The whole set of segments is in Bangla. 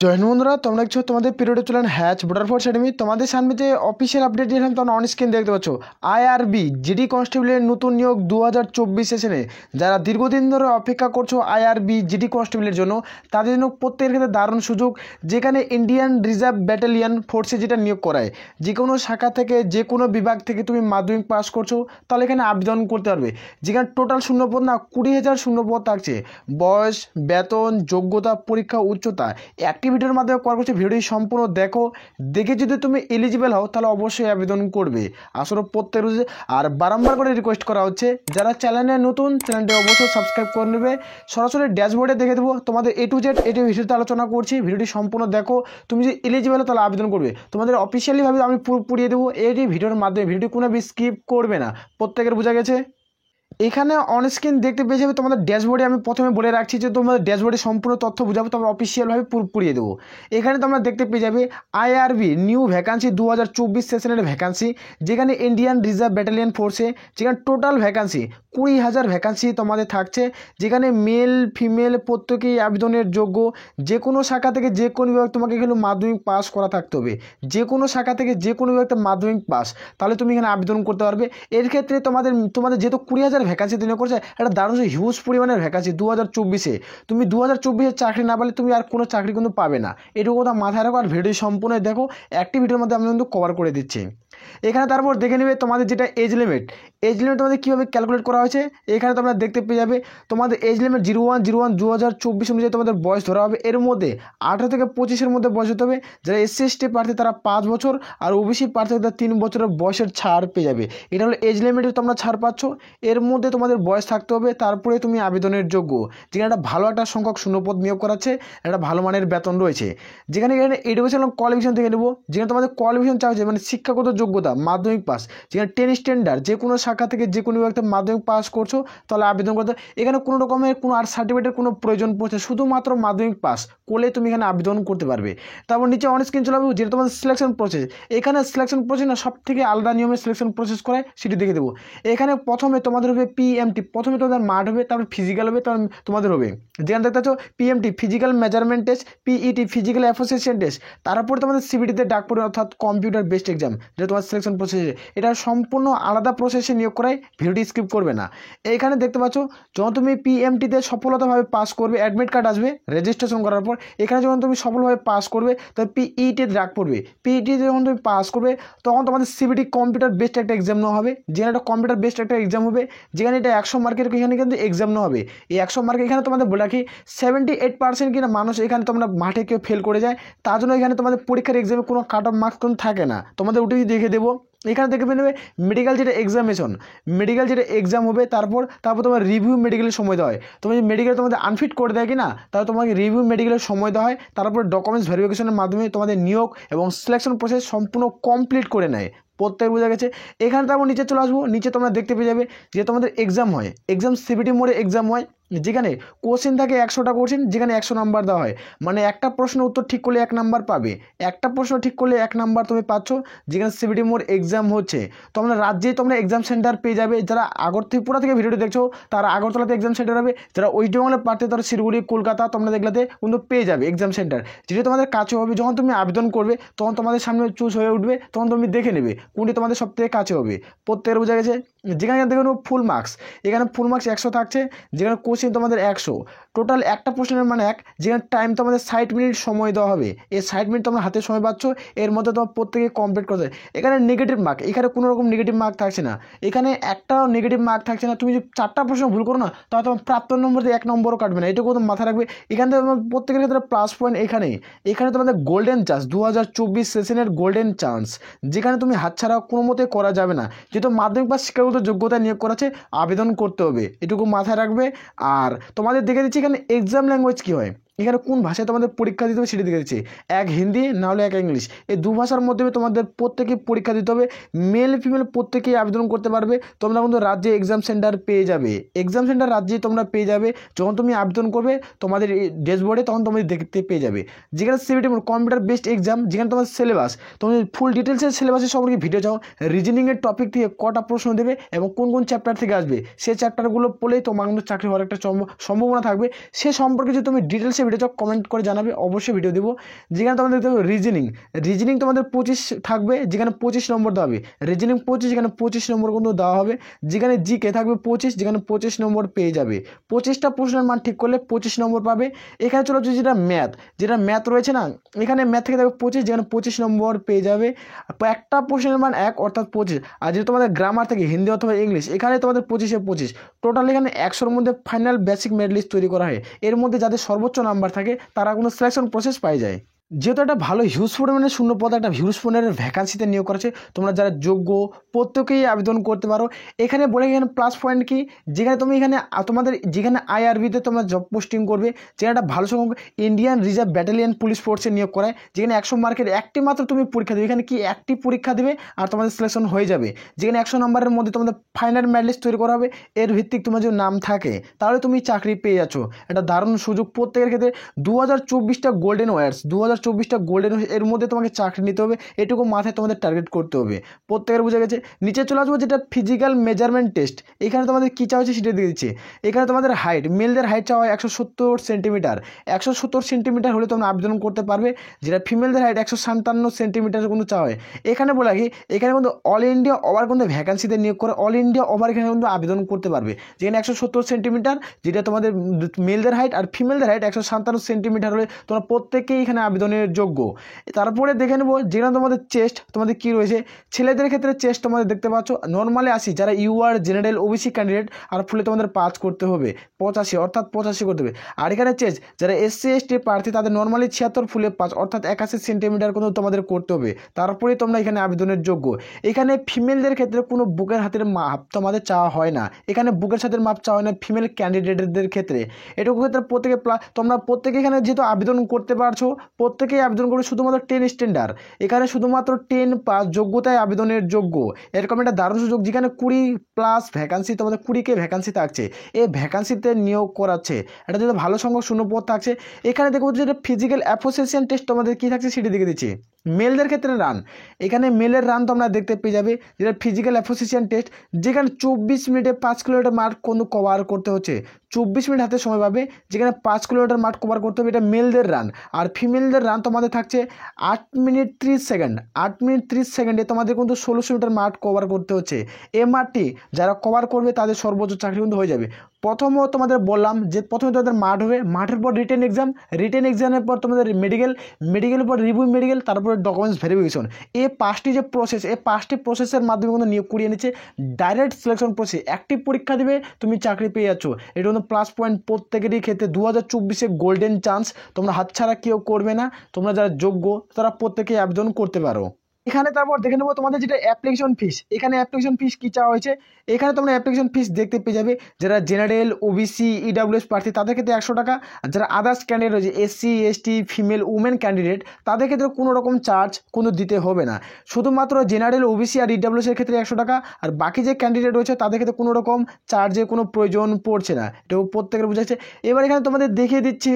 জয়েন বন্ধুরা, তোমরা দেখছো তোমাদের পিরিয়ডে চলেন হ্যাচ বর্ডার ফোর্স একাডেমি। তোমাদের সামনে যে অফিসিয়াল আপডেট দিয়েছিলাম তোমরা অন স্ক্রিন দেখতে পাচ্ছ। আইআরবি জিডি কনস্টেবলের নতুন নিয়োগ 2024 সেশনে যারা দীর্ঘদিন ধরে অপেক্ষা করছো আইআরবি জিডি কনস্টেবলের জন্য, তাদের জন্য প্রত্যেকের ক্ষেত্রে দারুণ সুযোগ। যেখানে ইন্ডিয়ান রিজার্ভ ব্যাটালিয়ন ফোর্সে যেটা নিয়োগ করায়, যে কোনো শাখা থেকে যে কোনো বিভাগ থেকে তুমি মাধ্যমিক পাস করছো তাহলে এখানে আবেদন করতে পারবে। যেখানে টোটাল শূন্যপদ না 20,000 শূন্যপদ থাকছে। বয়স, বেতন, যোগ্যতা, পরীক্ষা, উচ্চতা অ্যাক্টিভিটির মাধ্যমে করা করছে। ভিডিওটি সম্পূর্ণ দেখে যদি তুমি এলিজিবল হও তাহলে অবশ্যই আবেদন করবে। আসলে প্রত্যেক রোজ আর বারংবার করে রিকোয়েস্ট করা হচ্ছে, যারা চ্যানেলে নতুন চ্যানেলটি অবশ্যই সাবস্ক্রাইব করে নেবে। সরাসরি ড্যাশবোর্ডে দেখে দেবো তোমাদের A to Z এটি ভিডিওতে আলোচনা করছি। ভিডিওটি সম্পূর্ণ দেখো, তুমি যদি এলিজিবল হও তাহলে আবেদন করবে। তোমাদের অফিসিয়ালিভাবে আমি পুরিয়ে দেবো এটি ভিডিওর মাধ্যমে। ভিডিওটি কোনো স্কিপ করবে না, প্রত্যেকের বোঝা গেছে। এখানে অন স্ক্রিন দেখতে পেয়ে যাবে তোমাদের ড্যাশবোর্ডে। আমি প্রথমে বলে রাখছি যে তোমাদের ড্যাশবোর্ডে সম্পূর্ণ তথ্য বোঝাবো, তোমরা অফিসিয়ালভাবে পুরিয়ে দেবো। এখানে তোমরা দেখতে পেয়ে যাবে আইআরবি নিউ ভ্যাকান্সি 2024 সেশনের ভ্যাকান্সি, যেখানে ইন্ডিয়ান রিজার্ভ ব্যাটালিয়ন ফোর্সে যেখানে টোটাল ভ্যাকান্সি 20,000 ভ্যাকান্সি তোমাদের থাকছে। যেখানে মেল ফিমেল প্রত্যেকেই আবেদনের যোগ্য। যে কোনো শাখা থেকে যে কোনো বিভাগ তোমাকে এখানে মাধ্যমিক পাস করা থাকতে হবে। যে কোনো শাখা থেকে যে কোনো বিভাগ মাধ্যমিক পাস, তাহলে তুমি এখানে আবেদন করতে পারবে। এর ক্ষেত্রে তোমাদের যেহেতু 20,000 ভ্যাকান্সি তৈরি করছে, একটা দারুণ হিউজ পরিমাণের ভ্যাকান্সি 2024-এ। তুমি 2024-এ চাকরি না পেলে তুমি আর কোনো চাকরি কিন্তু পাবে না, এটুকু কথা মাথায় রাখো। আর ভিডিও সম্পূর্ণ দেখো, অ্যাক্টিভিটির মধ্যে আমি কিন্তু কভার করে দিচ্ছি। এখানে তারপর দেখে নেবে তোমাদের যেটা এজ লিমিট তোমাদের কীভাবে ক্যালকুলেট করা হয়েছে। এখানে তোমরা দেখতে পেয়ে যাবে তোমাদের এজ লিমিট 01/01/2024 অনুযায়ী তোমাদের বয়স ধরা হবে। এর মধ্যে 18 থেকে 25-এর মধ্যে বয়স হতে হবে। যারা SC/ST প্রার্থী তারা 5 বছর, আর ওবিসি প্রার্থী তারা 3 বছরের বয়সের ছাড় পেয়ে যাবে। এটা হলো এজ লিমিটে তোমরা ছাড় পাচ্ছ। এর মধ্যে তোমাদের বয়স থাকতে হবে, তারপরে তুমি আবেদনের যোগ্য। যেখানে একটা ভালো একটা সংখ্যক শূন্যপদ নিয়োগ করাচ্ছে, একটা ভালো মানের বেতন রয়েছে। যেখানে এডুকেশনাল কোয়ালিফিকেশন থেকে নেবো। যেখানে তোমাদের কোয়ালিফিকেশন চাওয়া হচ্ছে মানে শিক্ষাগত যোগ্যতা মাধ্যমিক পাস। যেখানে 10 স্ট্যান্ডার্ড যে কোনো শাখা থেকে যে কোনো বিভাগ থেকে মাধ্যমিক পাস করছো তাহলে আবেদন করতে। এখানে কোনো রকমের কোনো আর সার্টিফিকেটের কোনো প্রয়োজন পড়ছে, শুধুমাত্র মাধ্যমিক পাস করলে তুমি এখানে আবেদন করতে পারবে। তারপর নিচে অন স্ক্রিন চলে যাবে যেটা তোমাদের সিলেকশন প্রসেস। এখানে সিলেকশন প্রসেস না সব থেকে আলাদা নিয়মে সিলেকশন প্রসেস করায়, সেটি দেখে দেবো। এখানে প্রথমে তোমাদের হবে PMT, প্রথমে তোমাদের মাঠ হবে, তারপর ফিজিক্যাল হবে, তারপর তোমাদের হবে। যেখানে দেখতে পাচ্ছ PMT physical measurement test, PET physical association test, তারপর তোমাদের CBT-তে ডাক পড়ে, অর্থাৎ কম্পিউটার বেসড এক্সাম, যেটা তোমার সিলেকশন প্রসেসে। এটা সম্পূর্ণ আলাদা প্রসেসে নিয়োগ করায়, ভিডিওটি স্কিপ করবে না। এইখানে দেখতে পাচ্ছ যখন তুমি PMT-তে সফলতাভাবে পাস করবে, অ্যাডমিট কার্ড আসবে রেজিস্ট্রেশন করার পর। এখানে যখন তুমি সফলভাবে পাস করবে তখন PET-তে ডাক পড়বে। PET-তে যখন তুমি পাস করবে তখন তোমাদের CBT কম্পিউটার বেসড একটা এক্সাম নেওয়া হবে। যেখানে একটা কম্পিউটার বেসড একটা এক্সাম হবে, যেখানে এটা 100 মার্কের এখানে কিন্তু এক্সাম নেওয়া হবে। এই 100 মার্কের এখানে তোমাদের বলে রাখি 78% কিনা মানুষ এখানে তোমরা মাঠে কেউ ফেল করে যায়, তার জন্য এখানে তোমাদের পরীক্ষার এক্সামে কোনো কাট অফ মার্কস কিন্তু থাকে না। তোমাদের ওটাই দেখে দেবো। এখানে দেখে নেবে মেডিকেল যেটা এক্সাম হবে, তারপর তোমার রিভিউ মেডিকেলের সময় দেওয়া হয়। তুমি যদি মেডিকেল তোমাদের আনফিট করে দেয় কি না, তাহলে তোমাকে রিভিউ মেডিকেলের সময় দেওয়া হয়। তারপর ডকুমেন্টস ভেরিফিকেশনের মাধ্যমে তোমাদের নিয়োগ এবং সিলেকশন প্রসেস সম্পূর্ণ কমপ্লিট করে নেয়। প্রত্যেক বোঝা গেছে। এখানে তারপর নিচে চলে আসবো। নিচে তোমরা দেখতে পেয়ে যাবে যে তোমাদের এক্সাম হয়, CBT মোডে এক্সাম হয়। যেখানে কোশ্চেন থাকে 100টা কোশ্চেন, যেখানে 100 নাম্বার দেওয়া হয়। মানে একটা প্রশ্নের উত্তর ঠিক করলে 1 নাম্বার পাবে, একটা প্রশ্ন ঠিক করলে 1 নাম্বার তুমি পাচ্ছ। যেখানে CBT মোড এক্সাম হচ্ছে, তোমরা রাজ্যেই তোমরা এক্সাম সেন্টার পেয়ে যাবে। যারা ত্রিপুরা থেকে ভিডিওটি দেখছো তারা আগরতলাতে এক্সাম সেন্টার হবে। যারা ওয়েস্ট বেঙ্গলের প্রার্থী তারা শিলিগুড়ি, কলকাতা, তোমরা দেখলাতে কিন্তু পেয়ে যাবে এক্সাম সেন্টার, যেটি তোমাদের কাছে হবে। যখন তুমি আবেদন করবে তখন তোমাদের সামনে চুজ হয়ে উঠবে, তখন তুমি দেখে নেবে কোনটি তোমাদের সবথেকে কাছে হবে। প্রত্যেকের বোঝা গেছে। যেখানে দেখে নেবো ফুল মার্কস, এখানে ফুল মার্কস 100 থাকছে। যেখানে কোশ্চেন তোমাদের 100, টোটাল একটা প্রশ্নের মানে 1। যেখানে টাইম তোমাদের 60 মিনিট সময় দেওয়া হবে। এই 60 মিনিট তোমরা হাতে সময় পাচ্ছ, এর মধ্যে তোমার প্রত্যেকে কমপ্লিট করতে। এখানে নেগেটিভ মার্ক, এখানে কোনো রকম নেগেটিভ মার্ক থাকছে না। এখানে একটাও নেগেটিভ মার্ক থাকছে না। তুমি যদি 4টা প্রশ্ন ভুল করো না, তাহলে তোমার প্রাপ্ত নম্বর দিয়ে 1 নম্বরও কাটবে না, এটুকু তোমার মাথায় রাখবে। এখান থেকে তোমার প্রত্যেকের ক্ষেত্রে প্লাস পয়েন্ট। এখানে তোমাদের গোল্ডেন চান্স, 2024 সেশনের গোল্ডেন চান্স, যেখানে তুমি হাতছাড়া কোনো মতে করা যাবে না। যেহেতু মাধ্যমিক বা শিক্ষাগত যোগ্যতা নিয়োগ করাছে, আবেদন করতে হবে, এটুকু মাথায় রাখবে। আর তোমাদের দেখে দিচ্ছি এখানে এক্সাম ল্যাঙ্গুয়েজ কী হয়, এখানে কোন ভাষায় তোমাদের পরীক্ষা দিতে হবে সেটি দেখে দিচ্ছি। এক হিন্দি, না হলে এক ইংলিশ, এই 2 ভাষার মধ্যে তোমাদের প্রত্যেকেই পরীক্ষা দিতে হবে। মেল ফিমেল প্রত্যেকেই আবেদন করতে পারবে। তোমরা কিন্তু রাজ্যে এক্সাম সেন্টার পেয়ে যাবে, এক্সাম সেন্টার রাজ্যেই তোমরা পেয়ে যাবে। যখন তুমি আবেদন করবে তোমাদের ড্যাশবোর্ডে, তখন তুমি দেখতে পেয়ে যাবে। যেখানে CBT কম্পিউটার বেসড এক্সাম, যেখানে তোমার সিলেবাস, তুমি ফুল ডিটেলসের সিলেবাসের সম্পর্কে ভিডিও চাও, রিজনিংয়ের টপিক থেকে কটা প্রশ্ন দেবে এবং কোন কোন চ্যাপ্টার থেকে আসবে, সেই চ্যাপ্টারগুলো পড়লেই তোমার কিন্তু চাকরি হওয়ার একটা সম্ভাবনা থাকবে। সে সম্পর্কে যদি তুমি ডিটেলসে ভিডিও চাও কমেন্ট করে জানাবে, অবশ্যই ভিডিও দেবো। যেখানে তোমাদের দেখতে হবে রিজনিং তোমাদের 25 থাকবে, যেখানে 25 নম্বর দেওয়া হবে। রিজনিং 25, যেখানে 25 নম্বর কিন্তু দেওয়া হবে। যেখানে জিকে থাকবে 25, যেখানে 25 নম্বর পেয়ে যাবে। 25টা প্রশ্নের মান ঠিক করলে 25 নম্বর পাবে। এখানে চলে যাচ্ছে যেটা ম্যাথ রয়েছে না, এখানে ম্যাথ থেকে দেখবে 25, যেখানে 25 নম্বর পেয়ে যাবে। একটা প্রশ্নের মান 1 অর্থাৎ 25। আর যেটা তোমাদের গ্রামার থেকে হিন্দি অথবা ইংলিশ, এখানে তোমাদের 25-এ 25। টোটাল এখানে 100-র মধ্যে ফাইনাল বেসিক মেরিট লিস্ট তৈরি করা হয়। এর মধ্যে যাদের সর্বোচ্চ নাম্বার থাকে তারা কোনো সিলেকশন প্রসেস পাই যায়। যেহেতু একটা ভালো হিউজ পরিমাণে শূন্য পদ, একটা হিউজ পরিমাণের ভ্যাকান্সিতে নিয়োগ করেছে, তোমরা যারা যোগ্য প্রত্যেকেই আবেদন করতে পারো। এখানে বলে এখানে প্লাস পয়েন্ট কি, যেখানে তুমি এখানে তোমাদের যেখানে আইআরবিতে তোমরা জব পোস্টিং করবে, যেখানে একটা ভালো সংখ্যক ইন্ডিয়ান রিজার্ভ ব্যাটালিয়ন পুলিশ ফোর্সে নিয়োগ করায়, যেখানে 100 মার্কের একটি মাত্র তুমি পরীক্ষা দেবে। এখানে কি একটি পরীক্ষা দেবে আর তোমাদের সিলেকশন হয়ে যাবে। যেখানে 100 নম্বরের মধ্যে তোমাদের ফাইনাল মেরিট লিস্ট তৈরি করা হবে। এর ভিত্তিক তোমার যদি নাম থাকে তাহলে তুমি চাকরি পেয়ে যাচ্ছ। এটা দারুণ সুযোগ প্রত্যেকের ক্ষেত্রে। 2024টা গোল্ডেন ওয়ার্স, 2024টা গোল্ডেন এর মধ্যে তোমাকে চাকরি নিতে হবে, এটুকু মাথায় তোমাদের টার্গেট করতে হবে। প্রত্যেকের বুঝে গেছে। নিচে চলে আসবো যেটা ফিজিক্যাল মেজারমেন্ট টেস্ট। এখানে তোমাদের কী চাওয়া হচ্ছে সেটা দিয়ে দিচ্ছে। এখানে তোমাদের হাইট, মেলদের হাইট চাওয়া হয় 170 সেন্টিমিটার। 170 সেন্টিমিটার হলে তোমরা আবেদন করতে পারবে। যেটা ফিমেলদের হাইট 157 সেন্টিমিটার কিন্তু চাওয়া হয়। এখানে বলে রাখি, এখানে কিন্তু অল ইন্ডিয়া ওভার কিন্তু ভ্যাকান্সিতে নিয়োগ করে, অল ইন্ডিয়া ওভার এখানে কিন্তু আবেদন করতে পারবে। যেখানে 170 সেন্টিমিটার যেটা তোমাদের মেলদের হাইট, আর ফিমেলদের হাইট 157 সেন্টিমিটার হলে তোমরা প্রত্যেকেই এখানে আবেদনের যোগ্য। তারপরে দেখে নেবো যেখানে তোমাদের চেস্ট তোমাদের কী রয়েছে। ছেলেদের ক্ষেত্রে চেস্ট তোমাদের দেখতে পাচ্ছ নর্মালি 80, যারা ইউআর জেনারেল ওবিসি ক্যান্ডিডেট, আর ফুলে তোমাদের 5 করতে হবে, 85 অর্থাৎ 85 করতে হবে। আর এখানে চেস্ট যারা এসসি এসটি প্রার্থী তাদের নর্মালি 76 ফুলে 5 অর্থাৎ 81 সেন্টিমিটার কিন্তু তোমাদের করতে হবে। তারপরেই তোমরা এখানে আবেদনের যোগ্য। এখানে ফিমেলদের ক্ষেত্রে কোনো বুকের হাতের মাপ তোমাদের চাওয়া হয় না। এখানে বুকের হাতের মাপ চাওয়া হয় না ফিমেল ক্যান্ডিডেটদের ক্ষেত্রে। এটুকু ক্ষেত্রে প্রত্যেকে তোমরা প্রত্যেকে এখানে যেহেতু আবেদন করতে পারছো, প্রত্যেকেই আবেদন করবে। শুধুমাত্র 10 স্ট্যান্ডার্ড, এখানে শুধুমাত্র 10 পাস যোগ্যতায় আবেদনের যোগ্য। এরকম একটা দারুণ সুযোগ, যেখানে 20+ ভ্যাকান্সি তোমাদের 20কে ভ্যাকান্সি থাকছে। এই ভ্যাকান্সিতে নিয়োগ করাচ্ছে। এটা যদি ভালো সংখ্যক শূন্যপদ থাকছে। এখানে দেখবো যেটা ফিজিক্যাল অ্যাসোসিয়েশন টেস্ট তোমাদের কী থাকছে সেটি দেখে দিচ্ছি। মেলদের ক্ষেত্রে রান, এখানে মেলের রান তোমরা দেখতে পেয়ে যাবে, যেটা ফিজিক্যাল অ্যাসোসিয়েশন টেস্ট। যেখানে 24 মিনিটে 5 কিলোমিটার মাঠ কোনো কভার করতে হচ্ছে। 24 মিনিট হাতে সময় পাবে, যেখানে 5 কিলোমিটার মাঠ কভার করতে হবে। এটা মেলদের রান। আর ফিমেলদের রান তোমাদের থাকছে 8 মিনিট 30 সেকেন্ড। 8 মিনিট 30 সেকেন্ডে তোমাদের কিন্তু 1600 মিটার মাঠ কভার করতে হচ্ছে। এই মাঠটি যারা কভার করবে তাদের সর্বোচ্চ চাকরি কিন্তু হয়ে যাবে। প্রথমও তোমাদের বললাম যে প্রথমে তোমাদের মাঠ হবে, মাঠের পর রিটেন এক্সামের পর তোমাদের মেডিকেলের পর রিভিউ মেডিকেল, তারপরে ডকুমেন্টস ভেরিফিকেশন। এই 5টি যে প্রসেস, এই 5টি প্রসেসের মাধ্যমে কিন্তু নিয়োগ করিয়ে নিচ্ছে। ডাইরেক্ট সিলেকশন প্রসেস, একটি পরীক্ষা দেবে তুমি চাকরি পেয়ে যাচ্ছ। এটা কিন্তু প্লাস পয়েন্ট প্রত্যেকেরই ক্ষেত্রে। 2024-এ গোল্ডেন চান্স, তোমরা হাতছাড়া কেউ করবে না। তোমরা যারা যোগ্য তারা প্রত্যেকেই আবেদন করতে পারো। এখানে তারপর দেখে নেবো তোমাদের যেটা অ্যাপ্লিকেশন ফিস। এখানে অ্যাপ্লিকেশন ফিস কী চাওয়া হয়েছে, এখানে তোমরা অ্যাপ্লিকেশন ফিস দেখতে পেয়ে যাবে। যারা জেনারেল ওবিসি ইডাব্লিউএস প্রার্থী তাদের ক্ষেত্রে 100 টাকা। আর যারা আদার্স ক্যান্ডিডেট রয়েছে SC ST female women candidate, তাদের ক্ষেত্রে কোনো রকম চার্জ কোনো দিতে হবে না। শুধুমাত্র জেনারেল ওবিসি আর ইডাব্লিউএসের ক্ষেত্রে 100 টাকা। আর বাকি যে ক্যান্ডিডেট রয়েছে তাদের ক্ষেত্রে কোনো রকম চার্জের কোনো প্রয়োজন পড়ছে না। এটাও প্রত্যেকের বোঝাচ্ছে। এবার এখানে তোমাদের দেখিয়ে দিচ্ছি,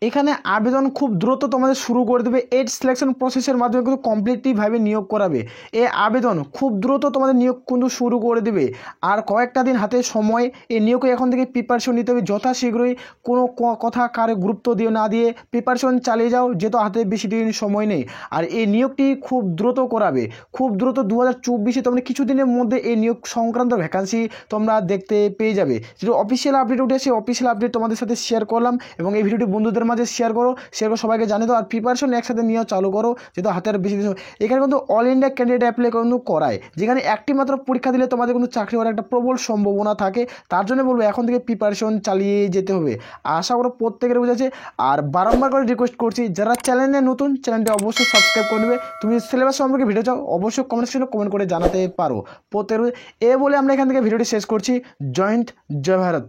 এখানে আবেদন খুব দ্রুত তোমাদের শুরু করে দেবে। এই সিলেকশন প্রসেসের মাধ্যমে কিন্তু কমপ্লিটলিভাবে নিয়োগ করাবে। এই আবেদন খুব দ্রুত তোমাদের নিয়োগ কিন্তু শুরু করে দেবে। আর কয়েকটা দিন হাতে সময়, এই নিয়োগে এখন থেকে প্রিপারেশন নিতে হবে যথাশীঘ্রই। কোনো কথা কারে গুরুত্ব দিয়ে না দিয়ে প্রিপারেশন চালিয়ে যাও, যেহেতু হাতে বেশি দিন সময় নেই। আর এই নিয়োগটি খুব দ্রুত করাবে, খুব দ্রুত। 2024-এ তোমরা কিছুদিনের মধ্যে এই নিয়োগ সংক্রান্ত ভ্যাকান্সি তোমরা দেখতে পেয়ে যাবে। যেটা অফিসিয়াল আপডেট উঠে, সেই অফিসিয়াল আপডেট তোমাদের সাথে শেয়ার করলাম। এবং এই ভিডিওটি বন্ধুদের মাঝে শেয়ার করো সবাইকে জানিয়ে দাও। আর প্রিপারেশন একসাথে নিয়েও চালু করো, যেহেতু হাতের বেশি দিন। এখানে কিন্তু অল ইন্ডিয়া ক্যান্ডিডেট অ্যাপ্লাই কিন্তু করায়, যেখানে একটি মাত্র পরীক্ষা দিলে তোমাদের কিন্তু চাকরি হওয়ার একটা প্রবল সম্ভাবনা থাকে। তার জন্য বলবো এখন থেকে প্রিপারেশন চালিয়ে যেতে হবে। আশা করো প্রত্যেকের বুঝেছে। আর বারংবার করে রিকোয়েস্ট করছি, যারা চ্যানেলে নতুন, চ্যানেলটি অবশ্যই সাবস্ক্রাইব করে নেবে। তুমি সিলেবাস সম্পর্কে ভিডিও চাও অবশ্যই কমেন্ট সেকশনে কমেন্ট করে জানাতে পারো প্রত্যেকের। এ বলে আমরা এখান থেকে ভিডিওটি শেষ করছি। জয় হিন্দ, জয় ভারত।